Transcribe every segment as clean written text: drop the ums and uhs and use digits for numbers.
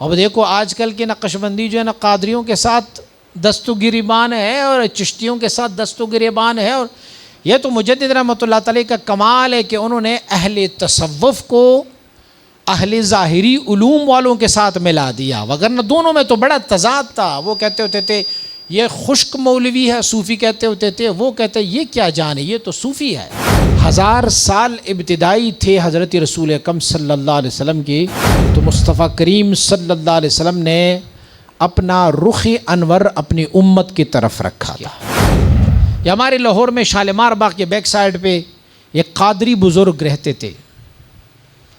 اب دیکھو آج کل کی نقش بندی جو ہے نا قادریوں کے ساتھ دست و گریبان ہے اور چشتیوں کے ساتھ دست و گریبان ہے، اور یہ تو مجدد رحمۃ اللہ تعالی کا کمال ہے کہ انہوں نے اہل تصوف کو اہل ظاہری علوم والوں کے ساتھ ملا دیا، وگرنہ دونوں میں تو بڑا تضاد تھا۔ وہ کہتے ہوتے تھے یہ خشک مولوی ہے، صوفی کہتے ہوتے تھے، وہ کہتے یہ کیا جانے، یہ تو صوفی ہے۔ 1000 سال ابتدائی تھے حضرت رسول اکرم صلی اللہ علیہ وسلم کی، تو مصطفیٰ کریم صلی اللہ علیہ وسلم نے اپنا رخ انور اپنی امت کی طرف رکھا تھا۔ یہ ہمارے لاہور میں شالمار باغ کے بیک سائڈ پہ ایک قادری بزرگ رہتے تھے،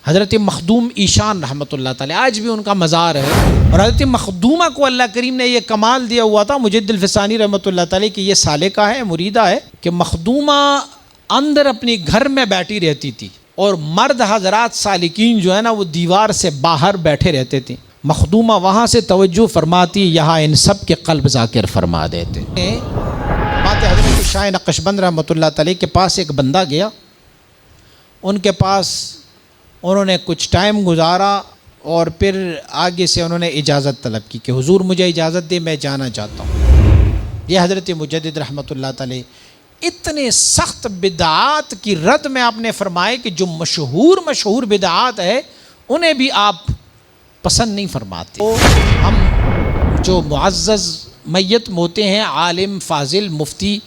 حضرت مخدوم ایشان رحمۃ اللہ تعالی، آج بھی ان کا مزار ہے۔ اور حضرت مخدومہ کو اللہ کریم نے یہ کمال دیا ہوا تھا، مجدد الفسانی رحمۃ اللہ تعالی کہ یہ سالکہ ہے، مریدہ ہے، کہ مخدومہ اندر اپنی گھر میں بیٹھی رہتی تھی اور مرد حضرات سالکین جو ہے نا وہ دیوار سے باہر بیٹھے رہتے تھے، مخدومہ وہاں سے توجہ فرماتی، یہاں ان سب کے قلب ذاکر فرما دیتے۔ بات حضرت شاہ نقشبند رحمۃ اللہ تعالی کے پاس ایک بندہ گیا، ان کے پاس انہوں نے کچھ ٹائم گزارا اور پھر آگے سے انہوں نے اجازت طلب کی کہ حضور مجھے اجازت دے، میں جانا چاہتا ہوں۔ یہ حضرت مجدد رحمۃ اللہ تعالی اتنے سخت بدعات کی رد میں آپ نے فرمائے کہ جو مشہور بدعات ہے انہیں بھی آپ پسند نہیں فرماتے۔ ہم جو معزز میت ہوتے ہیں، عالم فاضل مفتی،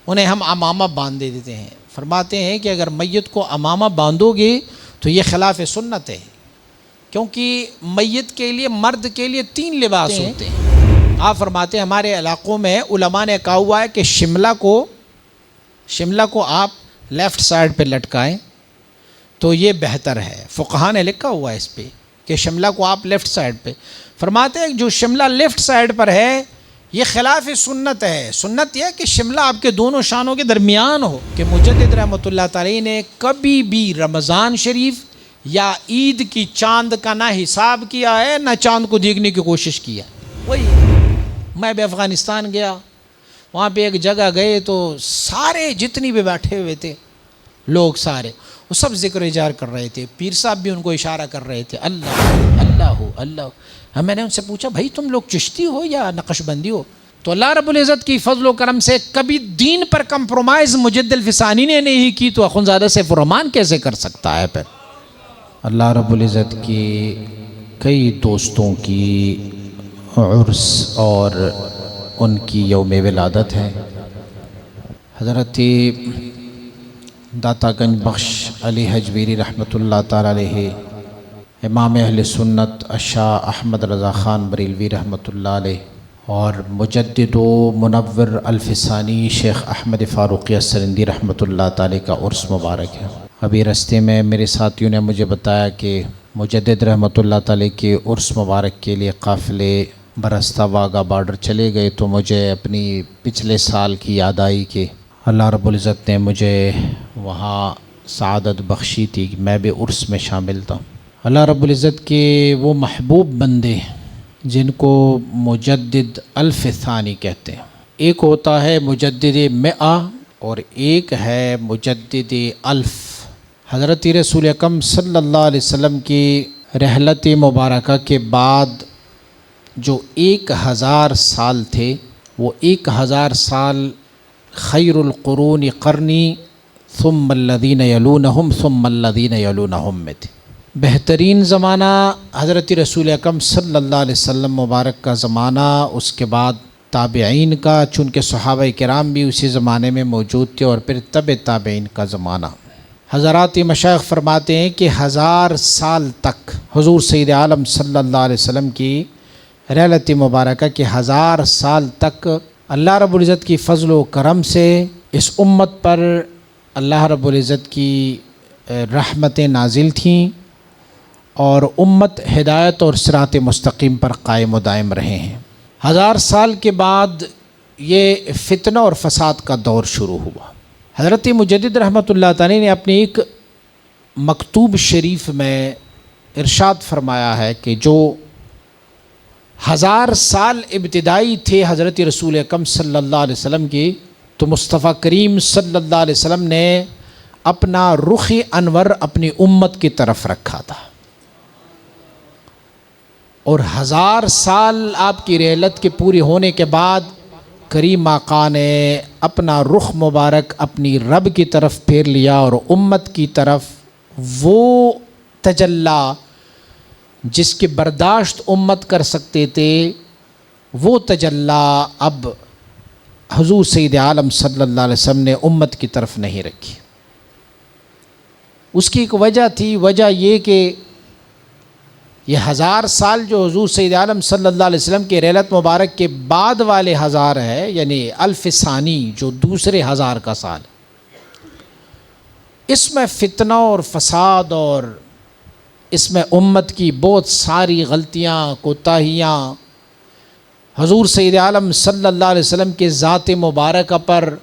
انہیں ہم امامہ باندھ دیتے ہیں، فرماتے ہیں کہ اگر میت کو امامہ باندھو گے تو یہ خلاف سنت ہے، کیونکہ میت کے لیے، مرد کے لیے 3 لباس ہوتے ہیں۔ آپ فرماتے ہیں ہمارے علاقوں میں علماء نے کہا ہوا ہے کہ شملہ کو آپ لیفٹ سائڈ پہ لٹکائیں تو یہ بہتر ہے، فقہاء نے لکھا ہوا ہے اس پہ کہ شملہ کو آپ لیفٹ سائڈ پہ، فرماتے ہیں جو شملہ لیفٹ سائڈ پر ہے یہ خلاف سنت ہے۔ سنت یہ کہ شملہ آپ کے دونوں شانوں کے درمیان ہو۔ کہ مجدد رحمۃ اللہ تعالی نے کبھی بھی رمضان شریف یا عید کی چاند کا نہ حساب کیا ہے، نہ چاند کو دیکھنے کی کوشش کیا۔ وہی میں بھی افغانستان گیا، وہاں پہ ایک جگہ گئے تو سارے جتنی بھی بیٹھے ہوئے تھے لوگ، سارے وہ سب ذکر اجار کر رہے تھے، پیر صاحب بھی ان کو اشارہ کر رہے تھے، اللہ اللہ اللہ۔ میں نے ان سے پوچھا بھائی تم لوگ چشتی ہو یا نقش بندی ہو؟ تو اللہ رب العزت کی فضل و کرم سے کبھی دین پر کمپرومائز مجدد الفسانی نے نہیں کی، تو اخوندزادہ سیف الرحمن کیسے کر سکتا ہے؟ پھر اللہ رب العزت کی کئی دوستوں کی عرس اور ان کی یوم ولادت ہے۔ حضرت داتا گنج بخش علی حجویری رحمۃ اللہ تعالی علیہ، امام اہل سنت شاہ احمد رضا خان بریلوی رحمۃ اللہ علیہ، اور مجدد و منور الفسانی شیخ احمد فاروقی السرندی رحمۃ اللہ تعالی کا عرس مبارک ہے۔ ابھی رستے میں میرے ساتھیوں نے مجھے بتایا کہ مجدد رحمۃ اللہ تعالی کے عرس مبارک کے لیے قافلے برستہ واگا بارڈر چلے گئے، تو مجھے اپنی پچھلے سال کی یاد آئی کہ اللہ رب العزت نے مجھے وہاں سعادت بخشی تھی کہ میں بھی عرس میں شامل تھا۔ اللہ رب العزت کے وہ محبوب بندے جن کو مجدد الف ثانی کہتے ہیں، ایک ہوتا ہے مجدد 100 اور ایک ہے مجدد الف۔ حضرت رسول اکرم صلی اللہ علیہ وسلم کی رحلت مبارکہ کے بعد جو 1000 سال تھے، وہ 1000 سال خیر القرون قرنی ثم الذین یلونہم ثم الذین یلونہم میں تھے۔ بہترین زمانہ حضرت رسول اکرم صلی اللہ علیہ وسلم مبارک کا زمانہ، اس کے بعد تابعین کا، چونکہ صحابہ کرام بھی اسی زمانے میں موجود تھے، اور پھر تابعین کا زمانہ۔ حضرات مشائخ فرماتے ہیں کہ 1000 سال تک حضور سید عالم صلی اللہ علیہ وسلم کی رحلت مبارکہ کے 1000 سال تک اللہ رب العزت کی فضل و کرم سے اس امت پر اللہ رب العزت کی رحمتیں نازل تھیں، اور امت ہدایت اور صراط مستقیم پر قائم و دائم رہے ہیں۔ 1000 سال کے بعد یہ فتنہ اور فساد کا دور شروع ہوا۔ حضرت مجدد رحمۃ اللہ تعالی نے اپنی ایک مکتوب شریف میں ارشاد فرمایا ہے کہ جو 1000 سال ابتدائی تھے حضرت رسول اکرم صلی اللہ علیہ وسلم کی، تو مصطفیٰ کریم صلی اللہ علیہ وسلم نے اپنا رخ انور اپنی امت کی طرف رکھا تھا۔ اور 1000 سال آپ کی رحلت کے پورے ہونے کے بعد کریم آقا نے اپنا رخ مبارک اپنی رب کی طرف پھیر لیا اور امت کی طرف وہ تجلی جس کی برداشت امت کر سکتے تھے وہ تجلی اب حضور سید عالم صلی اللہ علیہ وسلم نے امت کی طرف نہیں رکھی۔ اس کی ایک وجہ تھی، وجہ یہ کہ یہ 1000 سال جو حضور سید عالم صلی اللہ علیہ وسلم کے رحلت مبارک کے بعد والے 1000 ہے، یعنی الف ثانی جو دوسرے 1000 کا سال، اس میں فتنہ اور فساد اور اس میں امت کی بہت ساری غلطیاں کوتاہیاں، حضور سید عالم صلی اللہ علیہ وسلم کے ذات مبارکہ پر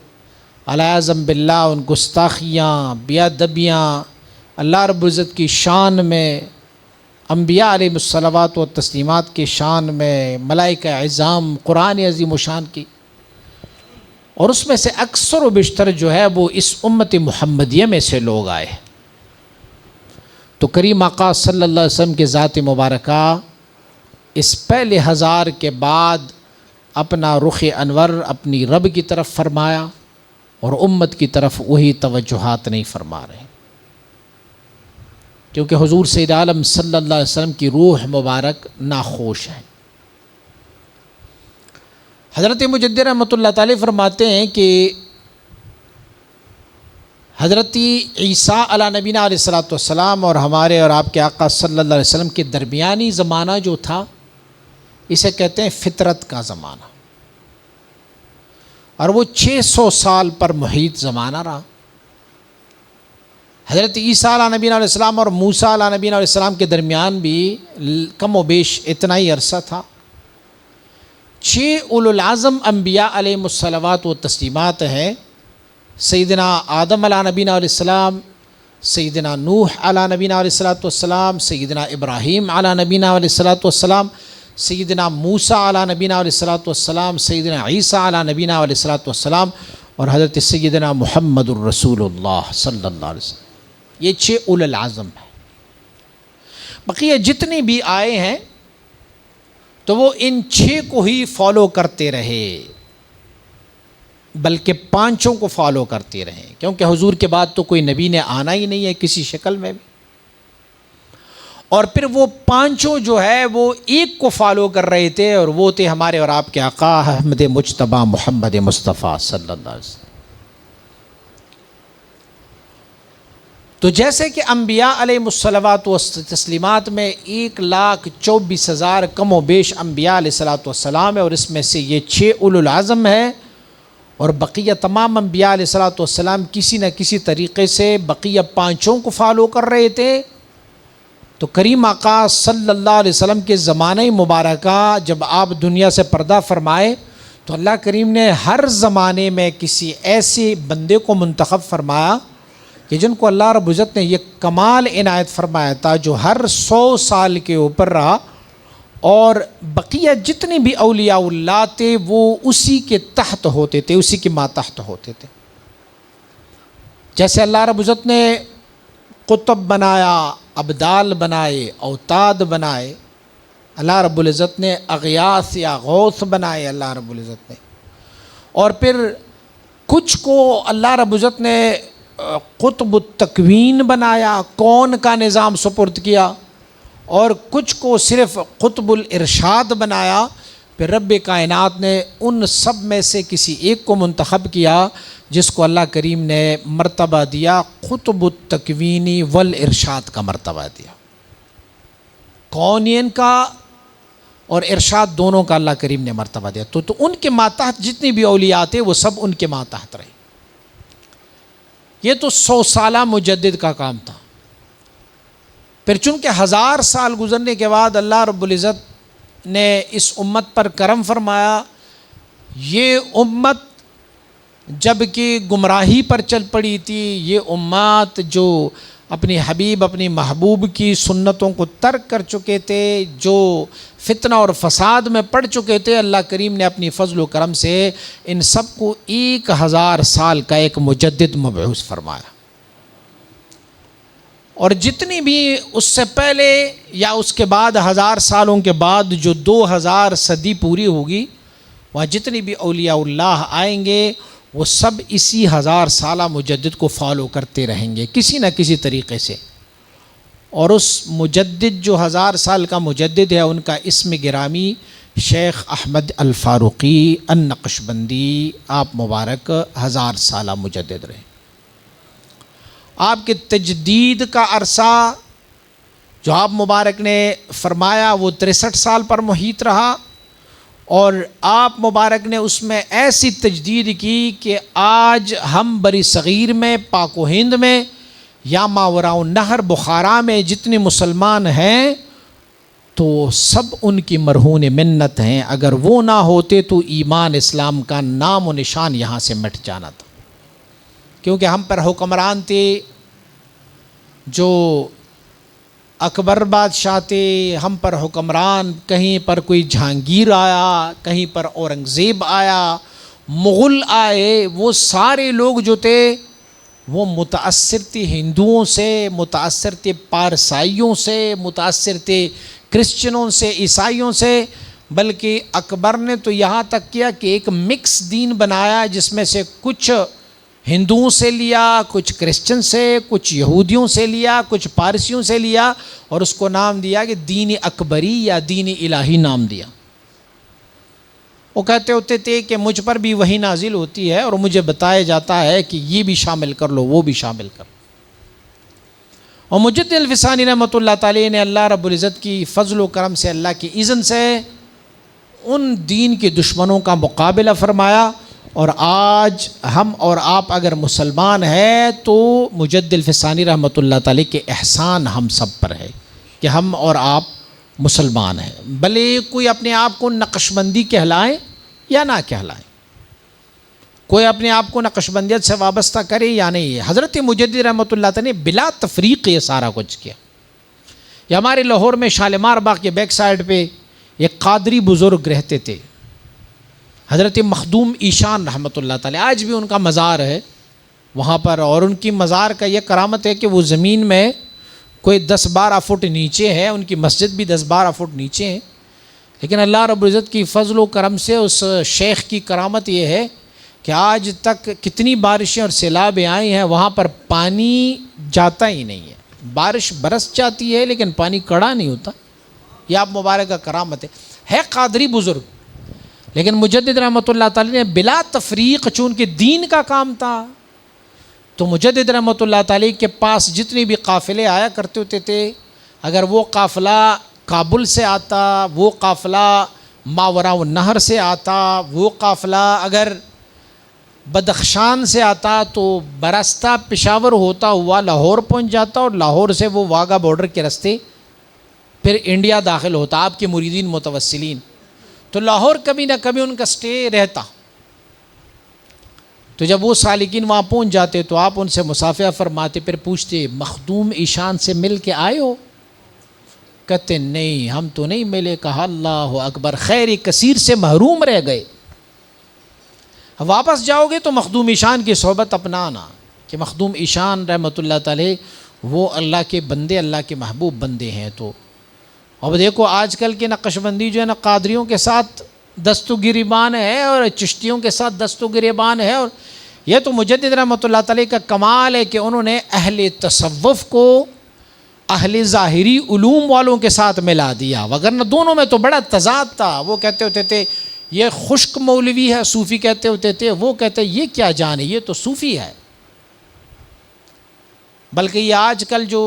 علیہم باللہ ان گستاخیاں، بے ادبیاں، اللہ رب العزت کی شان میں، انبیاء علیہ الصلوات و تسلیمات کے شان میں، ملائکہ اعظام، قرآن عظیم و شان کی، اور اس میں سے اکثر و بیشتر جو ہے وہ اس امت محمدیہ میں سے لوگ آئے۔ تو کریم آقا صلی اللہ علیہ وسلم کے ذات مبارکہ اس پہلے 1000 کے بعد اپنا رخ انور اپنی رب کی طرف فرمایا اور امت کی طرف وہی توجہات نہیں فرما رہے، کیونکہ حضور سید عالم صلی اللہ علیہ وسلم کی روح مبارک ناخوش ہے۔ حضرت مجدد رحمۃ اللہ تعالی فرماتے ہیں کہ حضرت عیسیٰ علیہ نبینا علیہ الصلوۃ والسلام اور ہمارے اور آپ کے آقا صلی اللہ علیہ وسلم کے درمیانی زمانہ جو تھا اسے کہتے ہیں فطرت کا زمانہ، اور وہ 600 سال پر محیط زمانہ رہا۔ حضرت عیسیٰ علیہ نبینا علیہ السلام اور موسیٰ علیہ نبینا علیہ السلام کے درمیان بھی کم و بیش اتنا ہی عرصہ تھا۔ 6 اولو العزم انبیاء علیہم الصلوات و تسلیمات ہیں، سیدنا آدم علیہ نبینا علیہ السلام، سیدنا نوح علیہ نبینا علیہ السلام، سیدنا ابراہیم علیہ نبینا علیہ السلام، سیدنا موسیٰ علیہ نبینا علیہ السلام، سیدنا عیسیٰ علیہ نبینا علیہ السلام، اور حضرت سیدنا محمد الرسول اللہ صلی اللہ علیہ وسلم۔ یہ 6 اولو العزم ہیں۔ بقیہ جتنے بھی آئے ہیں تو وہ ان 6 کو ہی فالو کرتے رہے، بلکہ 5 کو فالو کرتے رہے، کیونکہ حضور کے بعد تو کوئی نبی نے آنا ہی نہیں ہے کسی شکل میں بھی، اور پھر وہ 5 جو ہے وہ ایک کو فالو کر رہے تھے، اور وہ تھے ہمارے اور آپ کے آقا احمد مجتبیٰ محمد مصطفیٰ صلی اللہ علیہ وسلم۔ تو جیسے کہ انبیاء علیہم الصلوات و تسلیمات میں 1,24,000 کم و بیش انبیاء علیہ السلام ہے، اور اس میں سے یہ 6 اولو العزم ہے، اور بقیہ تمام انبیاء علیہ السلام کسی نہ کسی طریقے سے بقیہ 5 کو فالو کر رہے تھے۔ تو کریم آقا صلی اللہ علیہ وسلم کے زمانہ مبارکہ جب آپ دنیا سے پردہ فرمائے تو اللہ کریم نے ہر زمانے میں کسی ایسے بندے کو منتخب فرمایا کہ جن کو اللہ رب العزت نے یہ کمال عنایت فرمایا تھا، جو ہر 100 سال کے اوپر رہا، اور بقیہ جتنے بھی اولیاء اللہ تھے وہ اسی کے تحت ہوتے تھے، اسی کے ماتحت ہوتے تھے۔ جیسے اللہ رب العزت نے قطب بنایا، ابدال بنائے، اوتاد بنائے، اللہ رب العزت نے اغیاث یا غوث بنائے اللہ رب العزت نے، اور پھر کچھ کو اللہ رب العزت نے قطب التکوین بنایا، کون کا نظام سپرد کیا، اور کچھ کو صرف قطب الارشاد بنایا۔ پھر رب کائنات نے ان سب میں سے کسی ایک کو منتخب کیا جس کو اللہ کریم نے مرتبہ دیا قطب التکوینی والارشاد کا مرتبہ دیا۔ کونین کا اور ارشاد دونوں کا اللہ کریم نے مرتبہ دیا، تو ان کے ماتحت جتنے بھی اولیاء تھے وہ سب ان کے ماتحت رہے۔ یہ تو 100 سالہ مجدد کا کام تھا۔ پھر چونکہ 1000 سال گزرنے کے بعد اللہ رب العزت نے اس امت پر کرم فرمایا، یہ امت جب کہ گمراہی پر چل پڑی تھی، یہ امت جو اپنی حبیب اپنی محبوب کی سنتوں کو ترک کر چکے تھے، جو فتنہ اور فساد میں پڑ چکے تھے، اللہ کریم نے اپنی فضل و کرم سے ان سب کو 1000 سال کا ایک مجدد مبعوث فرمایا۔ اور جتنی بھی اس سے پہلے یا اس کے بعد 1000 سالوں کے بعد جو 2000 صدی پوری ہوگی، وہاں جتنی بھی اولیاء اللہ آئیں گے وہ سب اسی 1000 سالہ مجدد کو فالو کرتے رہیں گے کسی نہ کسی طریقے سے۔ اور اس مجدد جو 1000 سال کا مجدد ہے، ان کا اسم گرامی شیخ احمد الفاروقی النقشبندی، آپ مبارک 1000 سالہ مجدد رہے۔ آپ کے تجدید کا عرصہ جو آپ مبارک نے فرمایا وہ 63 سال پر محیط رہا، اور آپ مبارک نے اس میں ایسی تجدید کی کہ آج ہم بری صغیر میں، پاک و ہند میں یا ماوراء النہر بخارا میں جتنے مسلمان ہیں تو سب ان کی مرہون منت ہیں۔ اگر وہ نہ ہوتے تو ایمان اسلام کا نام و نشان یہاں سے مٹ جانا تھا، کیونکہ ہم پر حکمران تھے جو اکبر بادشاہ تھے، ہم پر حکمران، کہیں پر کوئی جہانگیر آیا، کہیں پر اورنگزیب آیا، مغل آئے، وہ سارے لوگ جو تھے وہ متاثر تھے ہندوؤں سے، متاثر تھے پارسائیوں سے، متاثر تھے کرسچنوں سے، عیسائیوں سے، بلکہ اکبر نے تو یہاں تک کیا کہ ایک مکس دین بنایا جس میں سے کچھ ہندوؤں سے لیا، کچھ کرسچن سے، کچھ یہودیوں سے لیا، کچھ پارسیوں سے لیا، اور اس کو نام دیا کہ دین اکبری یا دین الہی نام دیا۔ وہ کہتے ہوتے تھے کہ مجھ پر بھی وحی نازل ہوتی ہے اور مجھے بتایا جاتا ہے کہ یہ بھی شامل کر لو، وہ بھی شامل کر لو۔ اور مجدد الفسانی رحمۃ اللہ تعالی نے اللہ رب العزت کی فضل و کرم سے، اللہ کی اذن سے ان دین کے دشمنوں کا مقابلہ فرمایا، اور آج ہم اور آپ اگر مسلمان ہیں تو مجدد الفسانی رحمۃ اللہ تعالی کے احسان ہم سب پر ہے کہ ہم اور آپ مسلمان ہیں، بھلے کوئی اپنے آپ کو نقشبندی کہلائے یا نہ کہلائے، کوئی اپنے آپ کو نقشبندیت سے وابستہ کرے یا نہیں۔ حضرت مجدد رحمۃ اللہ تعالی نے بلا تفریق یہ سارا کچھ کیا۔ یہ ہمارے لاہور میں شالیمار باغ کے بیک سائڈ پہ ایک قادری بزرگ رہتے تھے، حضرت مخدوم ایشان رحمۃ اللہ تعالی، آج بھی ان کا مزار ہے وہاں پر، اور ان کی مزار کا یہ کرامت ہے کہ وہ زمین میں کوئی 10-12 فٹ نیچے ہے، ان کی مسجد بھی 10-12 فٹ نیچے ہے، لیکن اللہ رب العزت کی فضل و کرم سے اس شیخ کی کرامت یہ ہے کہ آج تک کتنی بارشیں اور سیلابیں آئی ہیں وہاں پر پانی جاتا ہی نہیں ہے، بارش برس جاتی ہے لیکن پانی کڑا نہیں ہوتا۔ یہ آپ مبارک کا کرامت ہے قادری بزرگ، لیکن مجدد رحمۃ اللہ تعالی نے بلا تفریق، چونکہ دین کا کام تھا تو مجدد رحمۃ اللہ تعالی کے پاس جتنے بھی قافلے آیا کرتے ہوتے تھے، اگر وہ قافلہ کابل سے آتا، وہ قافلہ ماوراء النہر سے آتا، وہ قافلہ اگر بدخشان سے آتا تو برستہ پشاور ہوتا ہوا لاہور پہنچ جاتا، اور لاہور سے وہ واگا بارڈر کے راستے پھر انڈیا داخل ہوتا، آپ کے مریدین متوسلین، تو لاہور کبھی نہ کبھی ان کا سٹے رہتا۔ تو جب وہ سالکین وہاں پہنچ جاتے تو آپ ان سے مصافحہ فرماتے، پھر پوچھتے مخدوم ایشان سے مل کے آئے ہو؟ کہتے نہیں ہم تو نہیں ملے۔ کہا اللہ اکبر، خیر کثیر سے محروم رہ گئے، واپس جاؤ گے تو مخدوم ایشان کی صحبت اپنانا، کہ مخدوم ایشان رحمۃ اللہ تعالی وہ اللہ کے بندے، اللہ کے محبوب بندے ہیں۔ تو اب دیکھو آج کل کے نقش بندی جو ہے نا قادریوں کے ساتھ دست و گریبان ہے اور چشتیوں کے ساتھ دست و گریبان ہے، اور یہ تو مجدد رحمۃ اللہ تعالی کا کمال ہے کہ انہوں نے اہل تصوف کو اہل ظاہری علوم والوں کے ساتھ ملا دیا، وگرنہ دونوں میں تو بڑا تضاد تھا۔ وہ کہتے ہوتے تھے یہ خشک مولوی ہے، صوفی کہتے ہوتے تھے، وہ کہتے یہ کیا جانے، یہ تو صوفی ہے۔ بلکہ یہ آج کل جو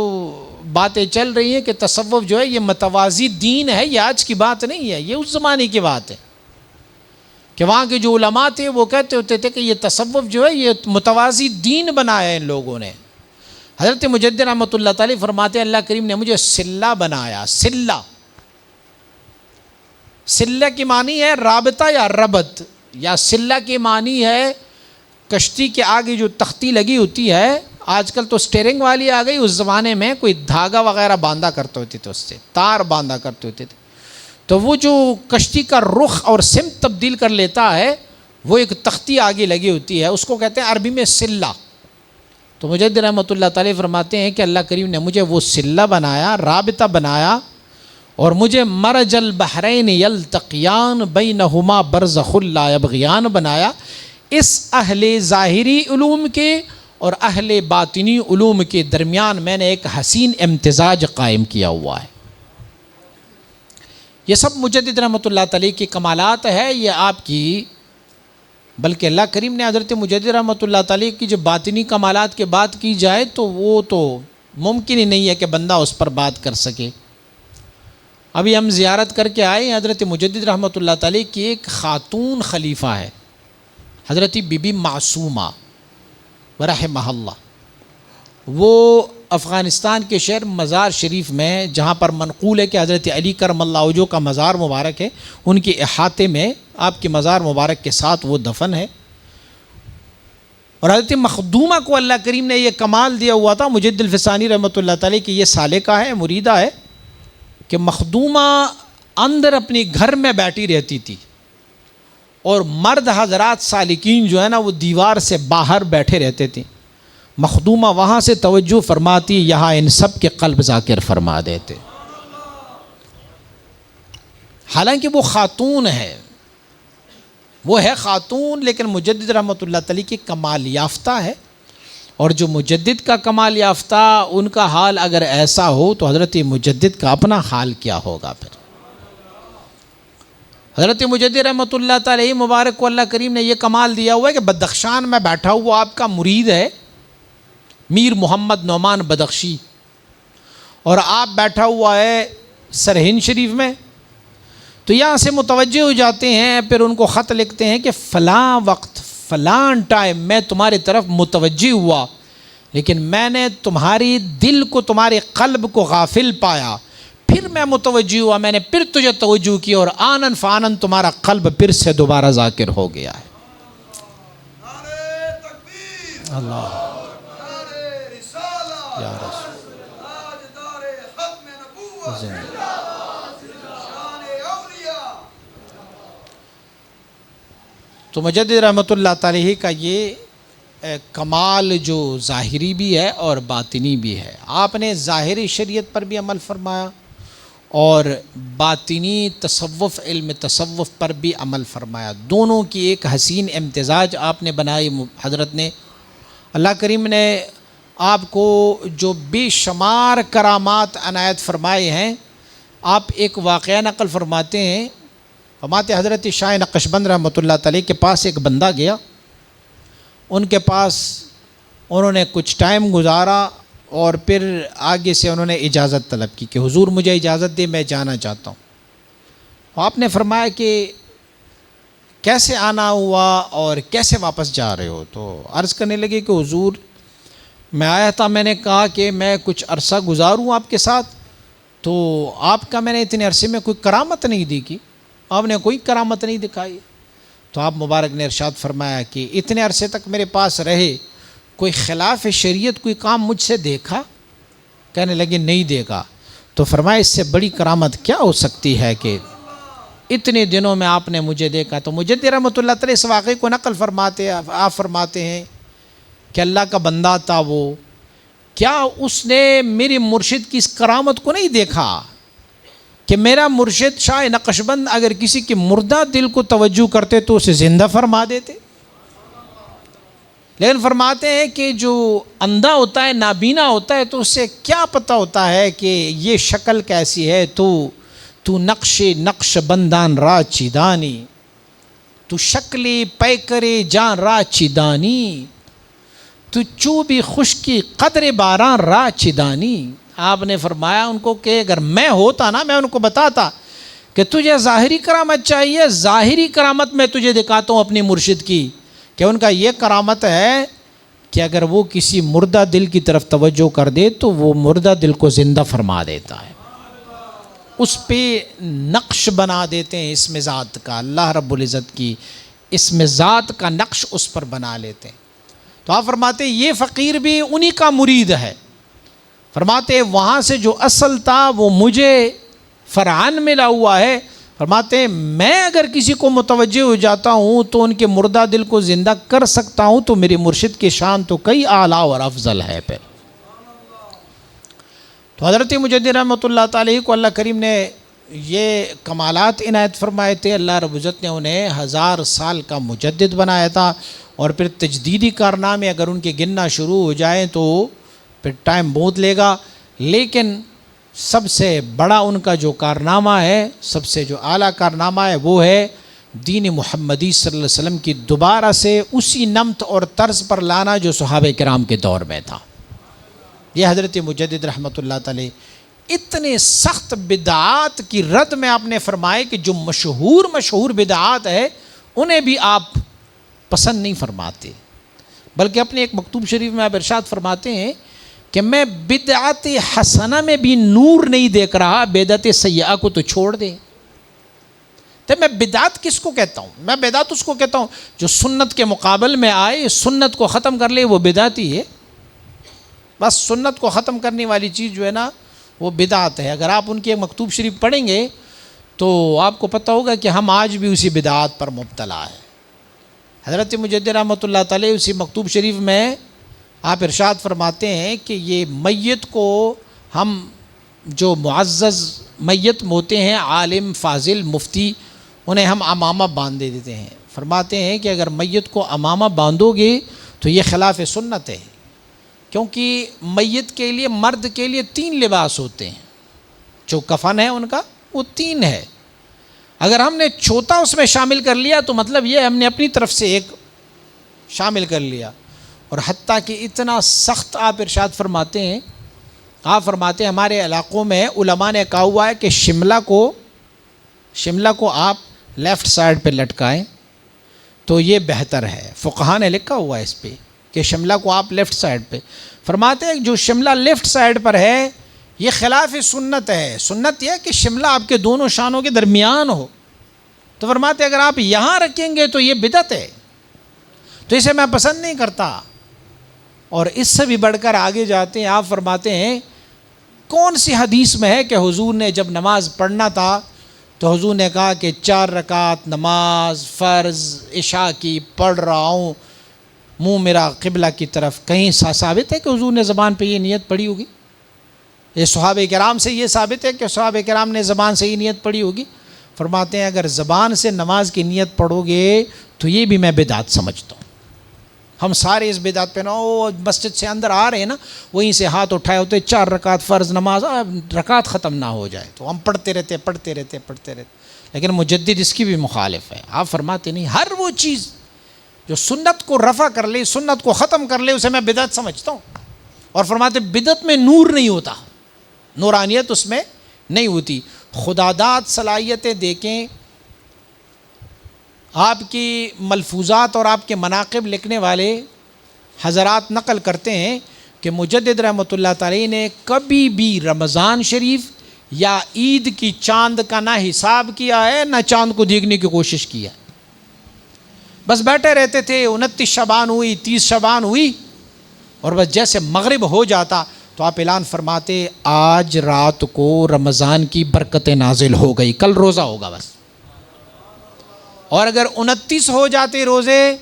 باتیں چل رہی ہیں کہ تصوف جو ہے یہ متوازی دین ہے، یہ آج کی بات نہیں ہے، یہ اس زمانے کی بات ہے کہ وہاں کے جو علماء تھے وہ کہتے ہوتے تھے کہ یہ تصوف جو ہے یہ متوازی دین بنایا ہے ان لوگوں نے۔ حضرت مجدد رحمۃ اللہ تعالی فرماتے ہیں اللہ کریم نے مجھے سلہ بنایا۔ سلہ کی معنی ہے رابطہ یا ربط، یا سلہ کی معنی ہے کشتی کے آگے جو تختی لگی ہوتی ہے، آج کل تو سٹیئرنگ والی آ گئی، اس زمانے میں کوئی دھاگا وغیرہ باندھا کرتے ہوتے تھے، اس سے تار باندھا کرتے ہوتے تھے، تو وہ جو کشتی کا رخ اور سمت تبدیل کر لیتا ہے وہ ایک تختی آگے لگی ہوتی ہے، اس کو کہتے ہیں عربی میں سلہ۔ تو مجدد رحمۃ اللہ تعالی فرماتے ہیں کہ اللہ کریم نے مجھے وہ صلہ بنایا، رابطہ بنایا، اور مجھے مرج البحرین یلتقیان بینہما برزخ لا یبغیان بنایا، اس اہل ظاہری علوم کے اور اہل باطنی علوم کے درمیان میں نے ایک حسین امتزاج قائم کیا ہوا ہے۔ یہ سب مجدد رحمۃ اللہ تعالی کی کمالات ہے، یہ آپ کی، بلکہ اللہ کریم نے حضرت مجدد رحمۃ اللہ تعالی کی جو باطنی کمالات کی بات کی جائے تو وہ تو ممکن ہی نہیں ہے کہ بندہ اس پر بات کر سکے۔ ابھی ہم زیارت کر کے آئے، حضرت مجدد رحمۃ اللہ تعالی کی ایک خاتون خلیفہ ہے، حضرت بی بی معصومہ رحمہ اللہ۔ وہ افغانستان کے شہر مزار شریف میں، جہاں پر منقول ہے کہ حضرت علی کرم اللہ وجہہ کا مزار مبارک ہے، ان کے احاطے میں آپ کے مزار مبارک کے ساتھ وہ دفن ہے۔ اور حضرت مخدومہ کو اللہ کریم نے یہ کمال دیا ہوا تھا، مجدد الفسانی رحمۃ اللہ تعالی کی یہ سالکہ ہے، مریدہ ہے، کہ مخدومہ اندر اپنی گھر میں بیٹھی رہتی تھی، اور مرد حضرات سالکین جو ہے نا وہ دیوار سے باہر بیٹھے رہتے تھے۔ مخدومہ وہاں سے توجہ فرماتی، یہاں ان سب کے قلب ذاکر فرما دیتے۔ حالانکہ وہ خاتون ہے، وہ ہے خاتون، لیکن مجدد رحمۃ اللہ تعالی کی کمال یافتہ ہے، اور جو مجدد کا کمال یافتہ ان کا حال اگر ایسا ہو تو حضرت مجدد کا اپنا حال کیا ہوگا پھر۔ حضرت مجدد رحمۃ اللہ تعالی مبارک کو اللہ کریم نے یہ کمال دیا ہوا ہے کہ بدخشان میں بیٹھا ہوا آپ کا مرید ہے میر محمد نعمان بدخشی، اور آپ بیٹھا ہوا ہے سرہند شریف میں، تو یہاں سے متوجہ ہو جاتے ہیں، پھر ان کو خط لکھتے ہیں کہ فلاں وقت فلاں ٹائم میں تمہاری طرف متوجہ ہوا، لیکن میں نے تمہاری دل کو، تمہارے قلب کو غافل پایا، پھر میں متوجہ ہوا، میں نے پھر تجھے توجہ کی، اور آنن فانن تمہارا قلب پھر سے دوبارہ ذاکر ہو گیا ہے۔ اللہ یا رسول زندہ۔ تو مجدد رحمۃ اللہ تعالی کا یہ کمال جو ظاہری بھی ہے اور باطنی بھی ہے، آپ نے ظاہری شریعت پر بھی عمل فرمایا اور باطنی تصوف، علم تصوف پر بھی عمل فرمایا، دونوں کی ایک حسین امتزاج آپ نے بنائی حضرت نے۔ اللہ کریم نے آپ کو جو بے شمار کرامات عنایت فرمائے ہیں، آپ ایک واقعہ نقل فرماتے ہیں، فرماتے حضرت شاہ نقشبند رحمۃ اللہ تعالی کے پاس ایک بندہ گیا، ان کے پاس انہوں نے کچھ ٹائم گزارا، اور پھر آگے سے انہوں نے اجازت طلب کی کہ حضور مجھے اجازت دے، میں جانا چاہتا ہوں۔ آپ نے فرمایا کہ کیسے آنا ہوا اور کیسے واپس جا رہے ہو؟ تو عرض کرنے لگے کہ حضور میں آیا تھا، میں نے کہا کہ میں کچھ عرصہ گزاروں آپ کے ساتھ، تو آپ کا میں نے اتنے عرصے میں کوئی کرامت نہیں دیکھی، آپ نے کوئی کرامت نہیں دکھائی۔ تو آپ مبارک نے ارشاد فرمایا کہ اتنے عرصے تک میرے پاس رہے، کوئی خلاف شریعت کوئی کام مجھ سے دیکھا؟ کہنے لگے نہیں دیکھا۔ تو فرمایا اس سے بڑی کرامت کیا ہو سکتی ہے کہ اتنے دنوں میں آپ نے مجھے دیکھا؟ تو مجدد رحمۃ اللہ تعالی اس واقعے کو نقل فرماتے، آپ فرماتے ہیں کہ اللہ کا بندہ تھا وہ، کیا اس نے میری مرشد کی اس کرامت کو نہیں دیکھا کہ میرا مرشد شاہ نقشبند اگر کسی کے مردہ دل کو توجہ کرتے تو اسے زندہ فرما دیتے؟ لیکن فرماتے ہیں کہ جو اندھا ہوتا ہے، نابینا ہوتا ہے، تو اسے کیا پتہ ہوتا ہے کہ یہ شکل کیسی ہے؟ تو نقش بندان را چیدانی، تو شکلی پیکرے جان را چیدانی، تو چوبی خشکی قدر باران را چیدانی۔ آپ نے فرمایا ان کو کہ اگر میں ہوتا نا، میں ان کو بتاتا کہ تجھے ظاہری کرامت چاہیے، ظاہری کرامت میں تجھے دکھاتا ہوں اپنی مرشد کی، کہ ان کا یہ کرامت ہے کہ اگر وہ کسی مردہ دل کی طرف توجہ کر دے تو وہ مردہ دل کو زندہ فرما دیتا ہے، اس پہ نقش بنا دیتے ہیں اسم ذات کا، اللہ رب العزت کی اسم ذات کا نقش اس پر بنا لیتے ہیں۔ تو آپ فرماتے ہیں یہ فقیر بھی انہی کا مرید ہے، فرماتے ہیں وہاں سے جو اصل تھا وہ مجھے فرعان ملا ہوا ہے، فرماتے ہیں میں اگر کسی کو متوجہ ہو جاتا ہوں تو ان کے مردہ دل کو زندہ کر سکتا ہوں، تو میرے مرشد کی شان تو کئی اعلیٰ اور افضل ہے پھر۔ تو حضرت مجدد رحمۃ اللہ تعالی کو اللہ کریم نے یہ کمالات عنایت فرمائے تھے، اللہ رب العزت نے انہیں 1000 سال کا مجدد بنایا تھا، اور پھر تجدیدی کارنامے اگر ان کے گننا شروع ہو جائیں تو پھر ٹائم بہت لے گا، لیکن سب سے بڑا ان کا جو کارنامہ ہے، سب سے جو اعلیٰ کارنامہ ہے، وہ ہے دین محمدی صلی اللہ علیہ وسلم کی دوبارہ سے اسی نمط اور طرز پر لانا جو صحابہ کرام کے دور میں تھا۔ یہ حضرت مجدد رحمۃ اللہ تعالی اتنے سخت بدعات کی رد میں آپ نے فرمائے کہ جو مشہور بدعات ہے انہیں بھی آپ پسند نہیں فرماتے، بلکہ اپنے ایک مکتوب شریف میں آپ ارشاد فرماتے ہیں کہ میں بدعت حسنہ میں بھی نور نہیں دیکھ رہا، بدعت سیئہ کو تو چھوڑ دے۔ تو میں بدعت کس کو کہتا ہوں؟ میں بدعت اس کو کہتا ہوں جو سنت کے مقابل میں آئے، سنت کو ختم کر لے، وہ بدعت ہی ہے۔ بس سنت کو ختم کرنے والی چیز جو ہے نا وہ بدعت ہے۔ اگر آپ ان کی ایک مکتوب شریف پڑھیں گے تو آپ کو پتہ ہوگا کہ ہم آج بھی اسی بدعات پر مبتلا ہیں۔ حضرت مجدد رحمۃ اللہ تعالی اسی مکتوب شریف میں آپ ارشاد فرماتے ہیں کہ یہ میت کو ہم جو معزز میت ہوتے ہیں، عالم فاضل مفتی، انہیں ہم امامہ باندھ دیتے ہیں۔ فرماتے ہیں کہ اگر میت کو امامہ باندھو گے تو یہ خلاف سنت ہے، کیونکہ میت کے لیے، مرد کے لیے 3 لباس ہوتے ہیں، جو کفن ہے ان کا وہ 3 ہے۔ اگر ہم نے چوتھا اس میں شامل کر لیا تو مطلب یہ ہم نے اپنی طرف سے ایک شامل کر لیا، اور حتیٰ کہ اتنا سخت آپ ارشاد فرماتے ہیں، آپ فرماتے ہیں ہمارے علاقوں میں علماء نے کہا ہوا ہے کہ شملہ کو آپ لیفٹ سائڈ پہ لٹکائیں تو یہ بہتر ہے۔ فقہاء نے لکھا ہوا ہے اس پہ کہ شملہ کو آپ لیفٹ سائڈ پہ، فرماتے ہیں جو شملہ لیفٹ سائڈ پر ہے یہ خلاف سنت ہے۔ سنت یہ ہے کہ شملہ آپ کے دونوں شانوں کے درمیان ہو، تو فرماتے ہیں اگر آپ یہاں رکھیں گے تو یہ بدعت ہے، تو اسے میں پسند نہیں کرتا۔ اور اس سے بھی بڑھ کر آگے جاتے ہیں، آپ فرماتے ہیں کون سی حدیث میں ہے کہ حضور نے جب نماز پڑھنا تھا تو حضور نے کہا کہ 4 رکعت نماز فرض عشاء کی پڑھ رہا ہوں، منہ میرا قبلہ کی طرف؟ کہیں ثابت ہے کہ حضور نے زبان پہ یہ نیت پڑھی ہوگی؟ یہ صحابہ کرام سے یہ ثابت ہے کہ صحابہ کرام نے زبان سے یہ نیت پڑھی ہوگی؟ فرماتے ہیں اگر زبان سے نماز کی نیت پڑھو گے تو یہ بھی میں بدعت سمجھتا ہوں۔ ہم سارے اس بدعت پہ مسجد سے اندر آ رہے ہیں نا، وہیں سے ہاتھ اٹھائے ہوتے 4 رکعت فرض نماز، رکعت ختم نہ ہو جائے تو ہم پڑھتے رہتے۔ لیکن مجدد اس کی بھی مخالف ہے۔ آپ فرماتے نہیں، ہر وہ چیز جو سنت کو رفع کر لے، سنت کو ختم کر لے، اسے میں بدعت سمجھتا ہوں۔ اور فرماتے بدعت میں نور نہیں ہوتا، نورانیت اس میں نہیں ہوتی۔ خداداد صلاحیتیں دیکھیں، آپ کی ملفوظات اور آپ کے مناقب لکھنے والے حضرات نقل کرتے ہیں کہ مجدد رحمۃ اللہ تعالی نے کبھی بھی رمضان شریف یا عید کی چاند کا نہ حساب کیا ہے، نہ چاند کو دیکھنے کی کوشش کی ہے۔ بس بیٹھے رہتے تھے، 29 شعبان ہوئی، 30 شعبان ہوئی، اور بس جیسے مغرب ہو جاتا تو آپ اعلان فرماتے آج رات کو رمضان کی برکتیں نازل ہو گئی، کل روزہ ہوگا بس۔ اور اگر 29 ہو جاتے روزے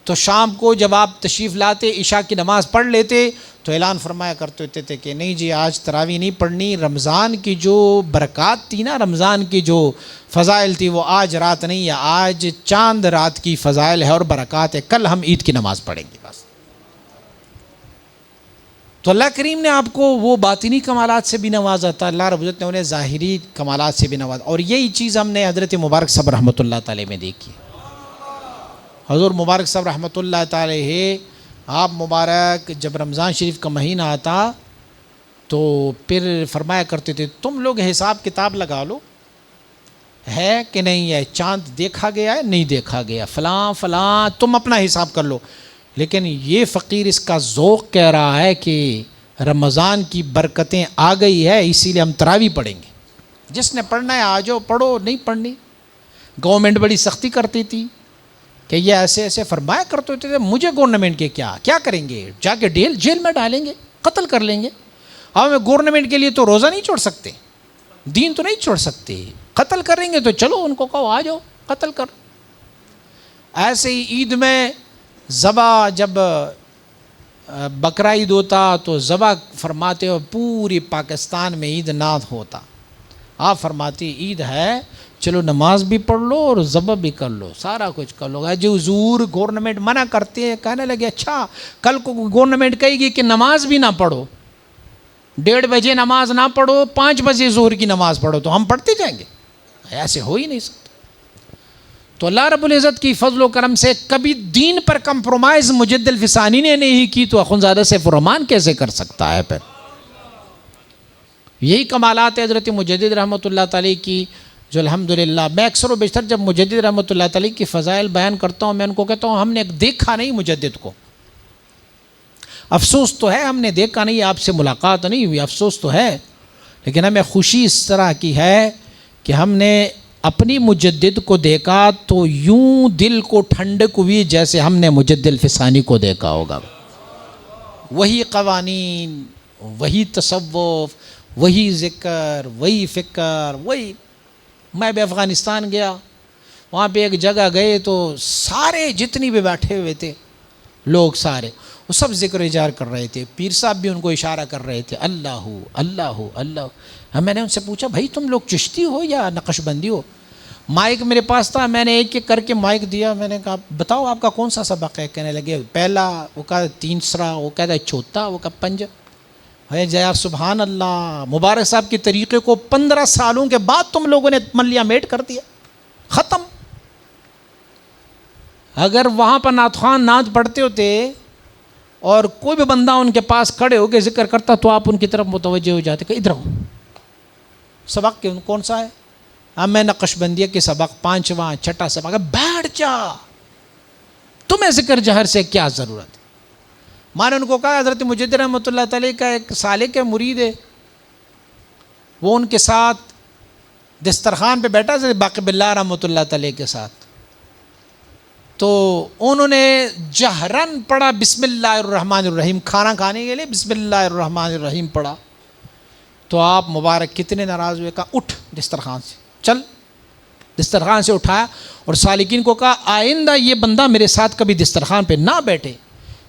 تو شام کو جب آپ تشریف لاتے، عشاء کی نماز پڑھ لیتے تو اعلان فرمایا کرتے تھے کہ نہیں جی آج تراویح نہیں پڑھنی، رمضان کی جو برکات تھی نا، رمضان کی جو فضائل تھی وہ آج رات نہیں ہے، آج چاند رات کی فضائل ہے اور برکات ہے، کل ہم عید کی نماز پڑھیں گے بس۔ تو اللہ کریم نے آپ کو وہ باطنی کمالات سے بھی نوازا تھا، اللہ رب العزت نے انہیں ظاہری کمالات سے بھی نوازا، اور یہی چیز ہم نے حضرت مبارک صاحب رحمۃ اللہ تعالی میں دیکھی۔ حضور مبارک صاحب رحمۃ اللہ تعالی ہے، آپ مبارک جب رمضان شریف کا مہینہ آتا تو پھر فرمایا کرتے تھے تم لوگ حساب کتاب لگا لو، ہے کہ نہیں ہے، چاند دیکھا گیا ہے نہیں دیکھا گیا، فلاں فلاں، تم اپنا حساب کر لو۔ لیکن یہ فقیر اس کا ذوق کہہ رہا ہے کہ رمضان کی برکتیں آ گئی ہے، اسی لیے ہم تراویح پڑھیں گے، جس نے پڑھنا ہے آ جاؤ پڑھو، نہیں پڑھنی۔ گورنمنٹ بڑی سختی کرتی تھی کہ یہ ایسے ایسے فرمایا کرتے تھے، مجھے گورنمنٹ کے کیا کریں گے، جا کے جیل میں ڈالیں گے، قتل کر لیں گے۔ اب ہمیں گورنمنٹ کے لیے تو روزہ نہیں چھوڑ سکتے، دین تو نہیں چھوڑ سکتے، قتل کریں گے تو چلو ان کو کہو آ جاؤ قتل کر. ایسے ہی عید میں ذبح، جب بقرہ عید ہوتا تو ذبح فرماتے ہو پوری پاکستان میں عید ناد ہوتا. آپ فرماتی عید ہے چلو نماز بھی پڑھ لو اور ذبح بھی کر لو، سارا کچھ کر لو. جو حضور گورنمنٹ منع کرتے ہیں، کہنے لگے اچھا کل کو گورنمنٹ کہے گی کہ نماز بھی نہ پڑھو، 1:30 بجے نماز نہ پڑھو، 5 بجے ظہر کی نماز پڑھو، تو ہم پڑھتے جائیں گے؟ ایسے ہو ہی نہیں سکتا. تو اللہ رب العزت کی فضل و کرم سے کبھی دین پر کمپرومائز مجد الفسانی نے نہیں کی تو اخوندزادہ سیف الرحمان کیسے کر سکتا ہے؟ پھر یہی کمالات حضرت مجدد رحمۃ اللہ تعالی کی، جو الحمدللہ میں اکثر و بیشتر جب مجدد رحمۃ اللہ تعالی کی فضائل بیان کرتا ہوں میں ان کو کہتا ہوں ہم نے دیکھا نہیں مجدد کو، افسوس تو ہے ہم نے دیکھا نہیں، آپ سے ملاقات نہیں ہوئی، افسوس تو ہے، لیکن ہمیں خوشی اس طرح کی ہے کہ ہم نے اپنی مجدد کو دیکھا تو یوں دل کو ٹھنڈک ہوئی جیسے ہم نے مجدد الفسانی کو دیکھا ہوگا. وہی قوانین، وہی تصوف، وہی ذکر، وہی فکر، وہی. میں بھی افغانستان گیا، وہاں پہ ایک جگہ گئے تو سارے جتنی بھی بیٹھے ہوئے تھے لوگ سارے وہ سب ذکر اجار کر رہے تھے. پیر صاحب بھی ان کو اشارہ کر رہے تھے اللہ اللہ اللہ. میں نے ان سے پوچھا بھائی تم لوگ چشتی ہو یا نقش بندی ہو؟ مائک میرے پاس تھا، میں نے ایک ایک کر کے مائک دیا. میں نے کہا بتاؤ آپ کا کون سا سبق ہے؟ کہنے لگے پہلا، وہ کہا تیسرا، وہ کہتا ہے چوتھا، وہ کہا پنج. ہے جیا سبحان اللہ، مبارک صاحب کے طریقے کو 15 سالوں کے بعد تم لوگوں نے ملیا میٹ کر دیا، ختم. اگر وہاں پر نعت خوان نعت پڑھتے ہوتے اور کوئی بھی بندہ ان کے پاس کھڑے ہو کے ذکر کرتا تو آپ ان کی طرف متوجہ ہو جاتے کہ ادھر ہو. سبق کون سا ہے؟ اب میں نقش بندیہ کے سبق 5واں 6ٹھا سبق ہے. بیٹھ جا، تمہیں ذکر جہر سے کیا ضرورت ہے؟ میں نے ان کو کہا حضرت مجدد رحمۃ اللہ تعالی کا ایک سالک مرید ہے، وہ ان کے ساتھ دسترخوان پہ بیٹھا تھا باقی باللہ رحمۃ اللہ تعالی کے ساتھ، تو انہوں نے جہرن پڑھا بسم اللہ الرحمن الرحیم، کھانا کھانے کے لیے بسم اللہ الرحمن الرحیم پڑھا. تو آپ مبارک کتنے ناراض ہوئے، کہا اٹھ دسترخوان سے، چل. دسترخوان سے اٹھایا اور سالکین کو کہا آئندہ یہ بندہ میرے ساتھ کبھی دسترخوان پہ نہ بیٹھے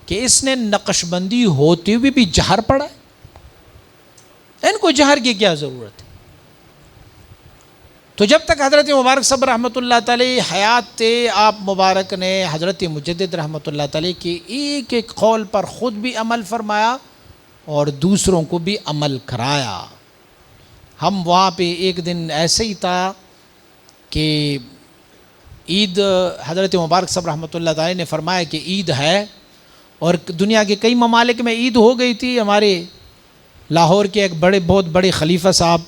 کہ اس نے نقش بندی ہوتے ہوئے بھی جہر پڑھا ہے، ان کو جہر کی کیا ضرورت ہے؟ تو جب تک حضرت مبارک صاحب رحمۃ اللہ تعالی حیات تھے، آپ مبارک نے حضرت مجدد رحمۃ اللہ تعالی کے ایک ایک قول پر خود بھی عمل فرمایا اور دوسروں کو بھی عمل کرایا. ہم وہاں پہ ایک دن ایسے ہی تھا کہ عید، حضرت مبارک صاحب رحمۃ اللہ تعالی نے فرمایا کہ عید ہے، اور دنیا کے کئی ممالک میں عید ہو گئی تھی. ہمارے لاہور کے ایک بہت بڑے خلیفہ صاحب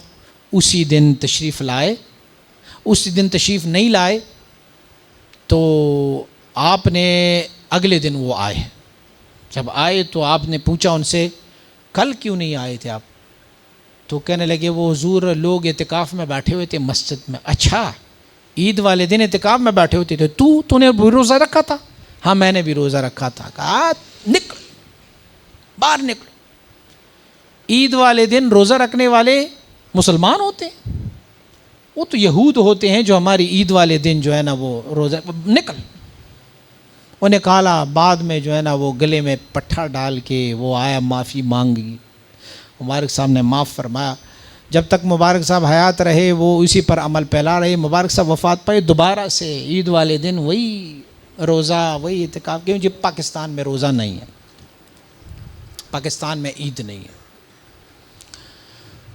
اسی دن تشریف لائے، اسی دن تشریف نہیں لائے تو آپ نے اگلے دن وہ آئے. جب آئے تو آپ نے پوچھا ان سے کل کیوں نہیں آئے تھے آپ؟ تو کہنے لگے وہ حضور لوگ اعتکاف میں بیٹھے ہوئے تھے مسجد میں. اچھا عید والے دن اعتکاف میں بیٹھے ہوتے تھے، تو نے بھی روزہ رکھا تھا؟ ہاں میں نے بھی روزہ رکھا تھا. کہا نکل باہر نکلو. عید والے دن روزہ رکھنے والے مسلمان ہوتے ہیں؟ وہ تو یہود ہوتے ہیں جو ہماری عید والے دن جو ہے نا وہ روزہ. نکل. انہیں کہا بعد میں جو ہے نا وہ گلے میں پٹھا ڈال کے وہ آیا معافی مانگی، مبارک صاحب نے معاف فرمایا. جب تک مبارک صاحب حیات رہے وہ اسی پر عمل پھیلا رہے. مبارک صاحب وفات پائے دوبارہ سے عید والے دن وہی روزہ، وہی اعتکاف. کیوں جی پاکستان میں روزہ نہیں ہے، پاکستان میں عید نہیں ہے.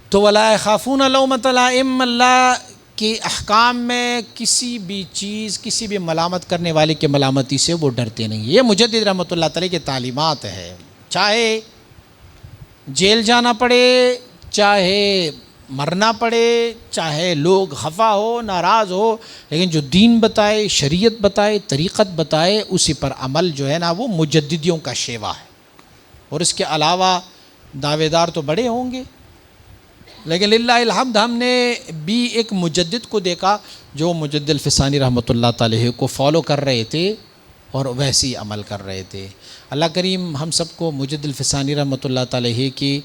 تو وَلَا يَخَافُونَ لَوْمَةَ لَائِمٍ، اللہ کے احکام میں کسی بھی چیز، کسی بھی ملامت کرنے والے کی ملامتی سے وہ ڈرتے نہیں. یہ مجدد رحمۃ اللہ تعالی کی تعلیمات ہے. چاہے جیل جانا پڑے، چاہے مرنا پڑے، چاہے لوگ خفا ہو، ناراض ہو، لیکن جو دین بتائے، شریعت بتائے، طریقت بتائے، اسی پر عمل جو ہے نا وہ مجددیوں کا شیوا ہے. اور اس کے علاوہ دعوے دار تو بڑے ہوں گے، لیکن للہ الحمد ہم نے بھی ایک مجدد کو دیکھا جو مجدد الفسانی رحمۃ اللہ تعالی کو فالو کر رہے تھے اور ویسے ہی عمل کر رہے تھے. اللہ کریم ہم سب کو مجدد الفسانی رحمۃ اللہ تعالی کی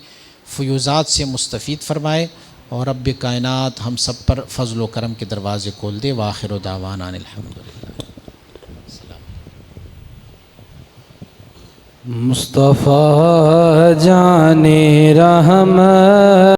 فیوزات سے مستفید فرمائے. اور رب کائنات ہم سب پر فضل و کرم کے دروازے کھول دے. وآخر دعوانا ان الحمدللہ. مصطفیٰ جان رحمت